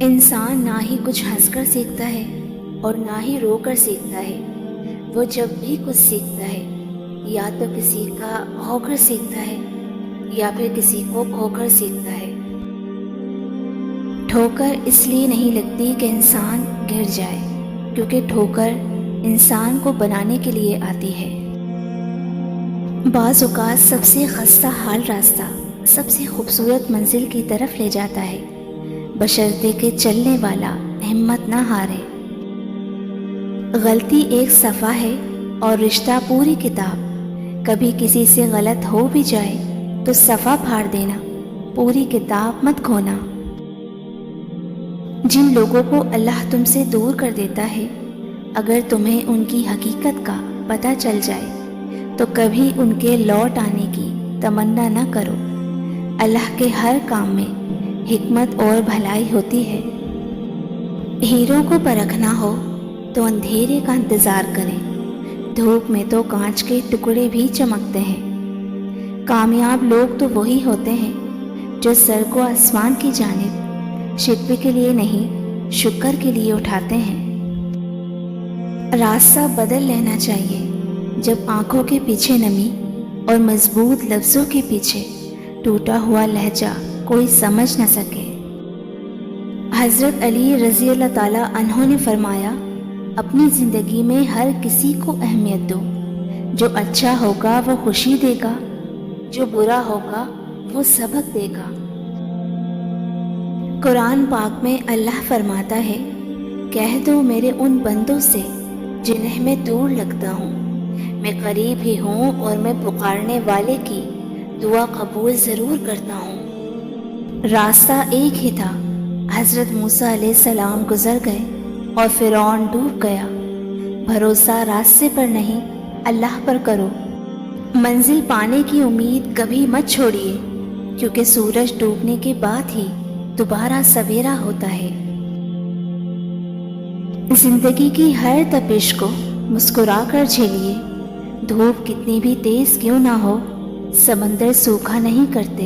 انسان نہ ہی کچھ ہنس کر سیکھتا ہے اور نہ ہی رو کر سیکھتا ہے۔ وہ جب بھی کچھ سیکھتا ہے یا تو کسی کا ہو کر سیکھتا ہے یا پھر کسی کو کھو کر سیکھتا ہے۔ ٹھوکر اس لیے نہیں لگتی کہ انسان گر جائے، کیونکہ ٹھوکر انسان کو بنانے کے لیے آتی ہے۔ بعض اوقات سب سے خستہ حال راستہ سب سے خوبصورت منزل کی طرف لے جاتا ہے، بشرطے کہ چلنے والا ہمت نہ ہارے۔ غلطی ایک صفحہ ہے اور رشتہ پوری کتاب۔ کبھی کسی سے غلط ہو بھی جائے تو صفحہ پھاڑ دینا، پوری کتاب مت کھونا۔ جن لوگوں کو اللہ تم سے دور کر دیتا ہے، اگر تمہیں ان کی حقیقت کا پتہ چل جائے تو کبھی ان کے لوٹ آنے کی تمنا نہ کرو۔ اللہ کے ہر کام میں حکمت اور بھلائی ہوتی ہے۔ ہیروں کو پرکھنا ہو تو اندھیرے کا انتظار کریں، دھوپ میں تو کانچ کے ٹکڑے بھی چمکتے ہیں۔ کامیاب لوگ تو وہی ہوتے ہیں جو سر کو آسمان کی جانب شکوے کے لیے نہیں، شکر کے لیے اٹھاتے ہیں۔ راستہ بدل لینا چاہیے جب آنکھوں کے پیچھے نمی اور مضبوط لفظوں کے پیچھے ٹوٹا ہوا لہجہ کوئی سمجھ نہ سکے۔ حضرت علی رضی اللہ تعالیٰ عنہ نے فرمایا، اپنی زندگی میں ہر کسی کو اہمیت دو، جو اچھا ہوگا وہ خوشی دے گا، جو برا ہوگا وہ سبق دے گا۔ قرآن پاک میں اللہ فرماتا ہے، کہہ دو میرے ان بندوں سے جنہیں میں دور لگتا ہوں، میں قریب ہی ہوں اور میں پکارنے والے کی دعا قبول ضرور کرتا ہوں۔ راستہ ایک ہی تھا، حضرت موسیٰ علیہ السلام گزر گئے اور فرعون ڈوب گیا۔ بھروسہ راستے پر نہیں، اللہ پر کرو۔ منزل پانے کی امید کبھی مت چھوڑیے، کیونکہ سورج ڈوبنے کے بعد ہی دوبارہ سویرا ہوتا ہے۔ زندگی کی ہر تپش کو مسکرا کر جھیلیے، دھوپ کتنی بھی تیز کیوں نہ ہو، سمندر سوکھا نہیں کرتے۔